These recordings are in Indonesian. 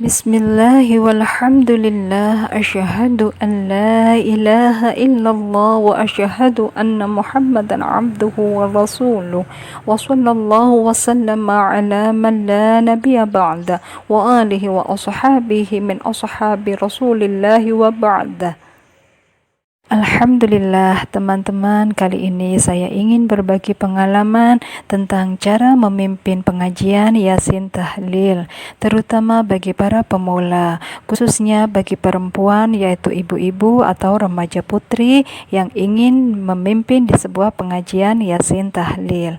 Bismillahi walhamdulillah, asyhadu an la ilaha illallah wa asyhadu anna Muhammadan abduhu wa rasuluh wa sallallahu wa sallama ala man la nabiyya ba'da wa alihi wa ashabihi min ashabi Rasulillah wa ba'da. Alhamdulillah teman-teman, kali ini saya ingin berbagi pengalaman tentang cara memimpin pengajian Yasin Tahlil, terutama bagi para pemula, khususnya bagi perempuan yaitu ibu-ibu atau remaja putri yang ingin memimpin di sebuah pengajian Yasin Tahlil.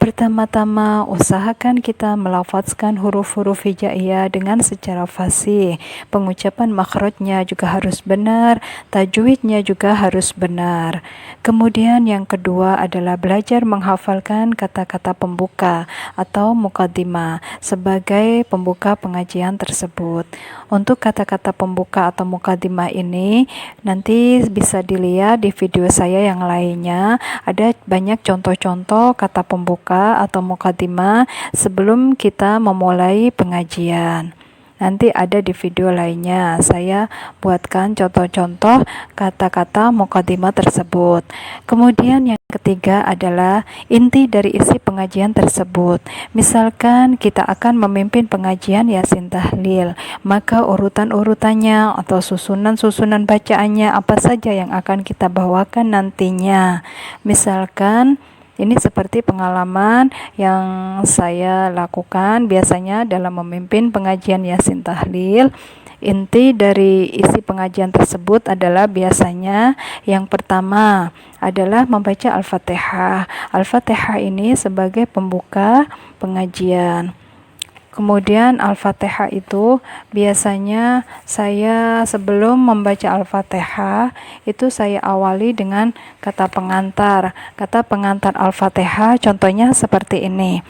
Pertama-tama, usahakan kita melafazkan huruf-huruf hijaiyah dengan secara fasih. Pengucapan makhrajnya juga harus benar, tajwidnya juga harus benar. Kemudian yang kedua adalah belajar menghafalkan kata-kata pembuka atau muqaddimah sebagai pembuka pengajian tersebut. Untuk kata-kata pembuka atau muqaddimah ini nanti bisa dilihat di video saya yang lainnya. Ada banyak contoh-contoh kata pembuka atau muqaddimah sebelum kita memulai pengajian. Nanti ada di video lainnya, saya buatkan contoh-contoh kata-kata muqaddimah tersebut. Kemudian yang ketiga adalah inti dari isi pengajian tersebut. Misalkan kita akan memimpin pengajian Yasin Tahlil, maka urutan-urutannya atau susunan-susunan bacaannya apa saja yang akan kita bawakan nantinya. Misalkan ini seperti pengalaman yang saya lakukan biasanya dalam memimpin pengajian Yasin Tahlil. Inti dari isi pengajian tersebut adalah biasanya yang pertama adalah membaca Al-Fatihah. Al-Fatihah ini sebagai pembuka pengajian. Kemudian Al-Fatihah itu biasanya saya sebelum membaca Al-Fatihah itu saya awali dengan kata pengantar. Kata pengantar Al-Fatihah contohnya seperti ini.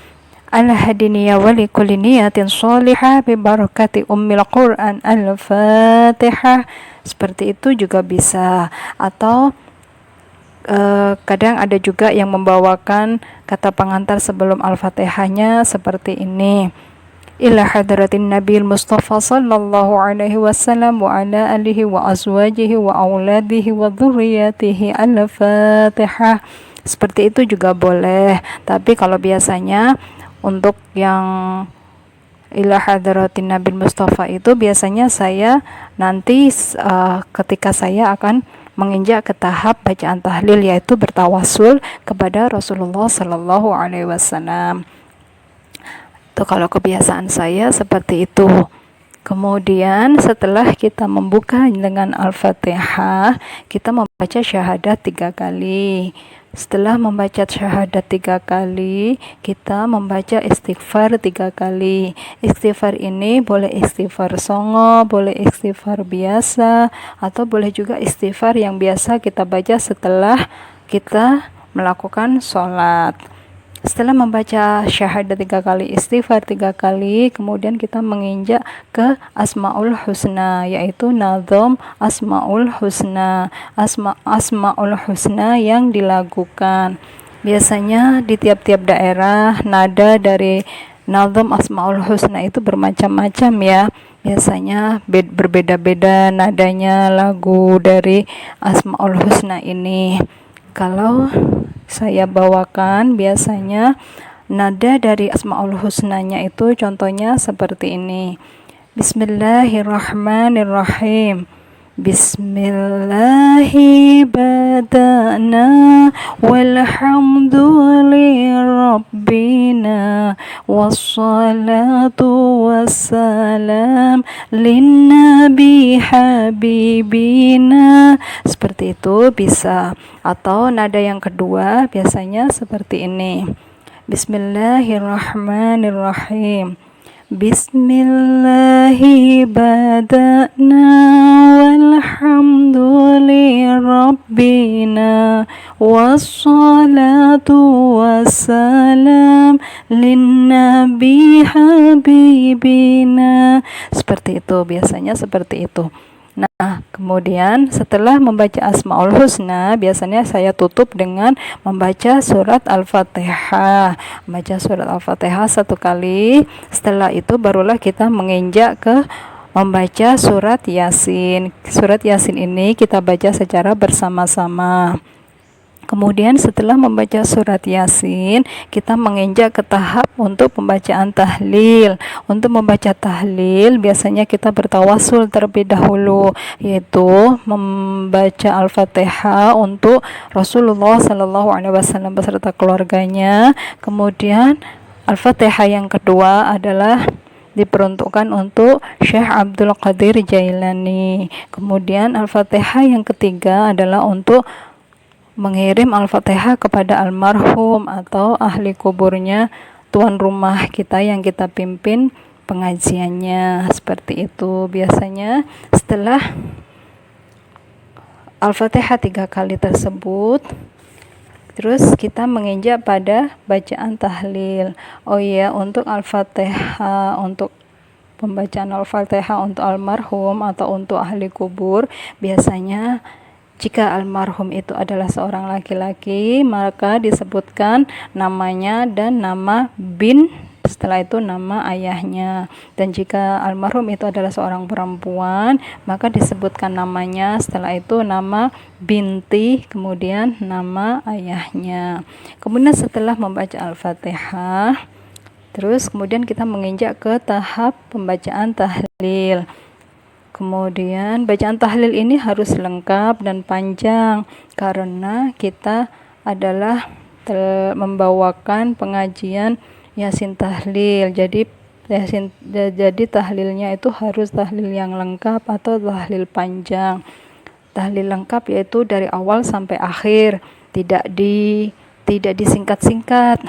Al-hadiniya wa li kulli niyatin sholihah bi barakati ummil Qur'an Al-Fatihah. Seperti itu juga bisa. Atau kadang ada juga yang membawakan kata pengantar sebelum Al-Fatihahnya seperti ini. Ila hadratin Nabil Mustafa sallallahu alaihi wasallam wa ala alihi wa azwajihi wa auladihi wa dhurriyyatihi Al-Fatihah. Seperti itu juga boleh. Tapi kalau biasanya untuk yang ila hadratin Nabil Mustafa itu biasanya saya nanti ketika saya akan menginjak ke tahap bacaan tahlil, yaitu bertawasul kepada Rasulullah sallallahu alaihi wasallam. Itu kalau kebiasaan saya seperti itu. Kemudian setelah kita membuka dengan Al-Fatihah, kita membaca syahadat 3 kali. Setelah membaca syahadat 3 kali, kita membaca istighfar 3 kali. Istighfar ini boleh istighfar songo, boleh istighfar biasa, atau boleh juga istighfar yang biasa kita baca setelah kita melakukan sholat. Setelah membaca syahadat 3 kali, istighfar 3 kali, kemudian kita menginjak ke Asmaul Husna, yaitu nazam Asmaul Husna, Asmaul Husna yang dilakukan. Biasanya di tiap-tiap daerah nada dari nazam Asmaul Husna itu bermacam-macam ya. Biasanya berbeda-beda nadanya lagu dari Asmaul Husna ini. Kalau saya bawakan biasanya nada dari Asmaul Husnanya itu contohnya seperti ini. Bismillahirrahmanirrahim. Bismillahi badana walhamdulillirabbina wassalatu wassalam linnabi habibina. Seperti itu bisa. Atau nada yang kedua biasanya seperti ini. Bismillahirrahmanirrahim. Bismillahi bada'na walhamdulillirabbina wassalatu wassalam linnabi habibina. Seperti itu, biasanya seperti itu. Nah, kemudian setelah membaca Asmaul Husna, biasanya saya tutup dengan membaca surat Al-Fatihah. Membaca surat Al-Fatihah 1 kali, setelah itu barulah kita menginjak ke membaca surat Yasin. Surat Yasin ini kita baca secara bersama-sama. Kemudian setelah membaca surat Yasin, kita menginjak ke tahap untuk pembacaan tahlil. Untuk membaca tahlil, biasanya kita bertawasul terlebih dahulu, yaitu membaca Al-Fatihah untuk Rasulullah SAW beserta keluarganya. Kemudian Al-Fatihah yang kedua adalah diperuntukkan untuk Syekh Abdul Qadir Jailani. Kemudian Al-Fatihah yang ketiga adalah untuk mengirim Al-Fatihah kepada almarhum atau ahli kuburnya tuan rumah kita yang kita pimpin pengajiannya. Seperti itu biasanya. Setelah Al-Fatihah 3 kali tersebut, terus kita menginjak pada bacaan tahlil. Oh iya, untuk Al-Fatihah, untuk pembacaan Al-Fatihah untuk almarhum atau untuk ahli kubur, biasanya jika almarhum itu adalah seorang laki-laki, maka disebutkan namanya dan nama bin, setelah itu nama ayahnya. Dan jika almarhum itu adalah seorang perempuan, maka disebutkan namanya, setelah itu nama binti, kemudian nama ayahnya. Kemudian setelah membaca Al-Fatihah, terus kemudian kita menginjak ke tahap pembacaan tahlil. Kemudian bacaan tahlil ini harus lengkap dan panjang karena kita adalah membawakan pengajian Yasin tahlil. Jadi tahlilnya itu harus tahlil yang lengkap atau tahlil panjang. Tahlil lengkap yaitu dari awal sampai akhir, tidak disingkat-singkat.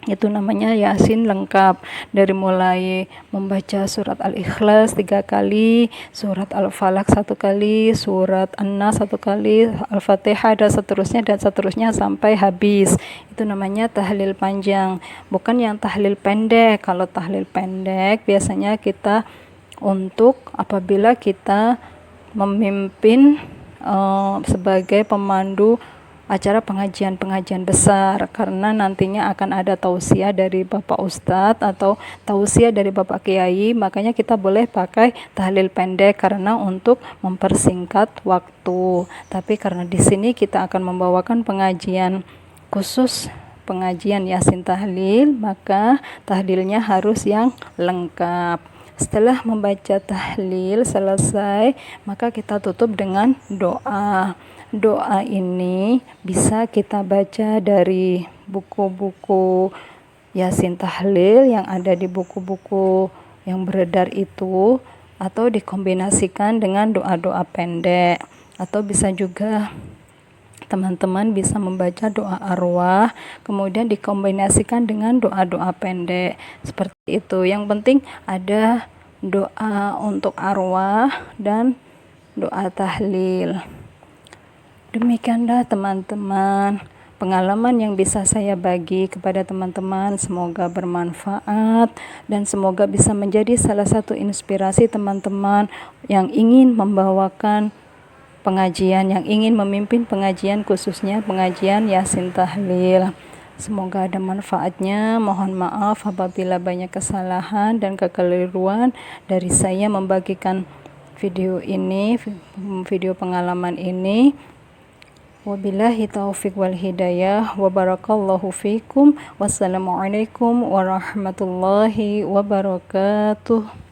Itu namanya Yasin lengkap, dari mulai membaca surat Al-Ikhlas 3 kali, surat Al-Falaq 1 kali, surat An-Nas 1 kali, Al-Fatihah dan seterusnya sampai habis. Itu namanya tahlil panjang, bukan yang tahlil pendek. Kalau tahlil pendek biasanya kita untuk apabila kita memimpin sebagai pemandu acara pengajian besar, karena nantinya akan ada tausiah dari Bapak Ustadz atau tausiah dari Bapak Kiai, makanya kita boleh pakai tahlil pendek karena untuk mempersingkat waktu. Tapi karena di sini kita akan membawakan pengajian khusus, pengajian Yasin tahlil, maka tahlilnya harus yang lengkap. Setelah membaca tahlil selesai, maka kita tutup dengan doa. Doa ini bisa kita baca dari buku-buku Yasin tahlil yang ada di buku-buku yang beredar itu, atau dikombinasikan dengan doa-doa pendek, atau bisa juga teman-teman bisa membaca doa arwah kemudian dikombinasikan dengan doa-doa pendek seperti itu. Yang penting ada doa untuk arwah dan doa tahlil. Demikianlah teman-teman pengalaman yang bisa saya bagi kepada teman-teman. Semoga bermanfaat dan semoga bisa menjadi salah satu inspirasi teman-teman yang ingin membawakan pengajian, yang ingin memimpin pengajian, khususnya pengajian Yasin tahlil. Semoga ada manfaatnya. Mohon maaf apabila banyak kesalahan dan kekeliruan dari saya membagikan video ini, video pengalaman ini. Wabillahi taufiq wal hidayah wa barakallahu fikum. Wassalamualaikum warahmatullahi wabarakatuh.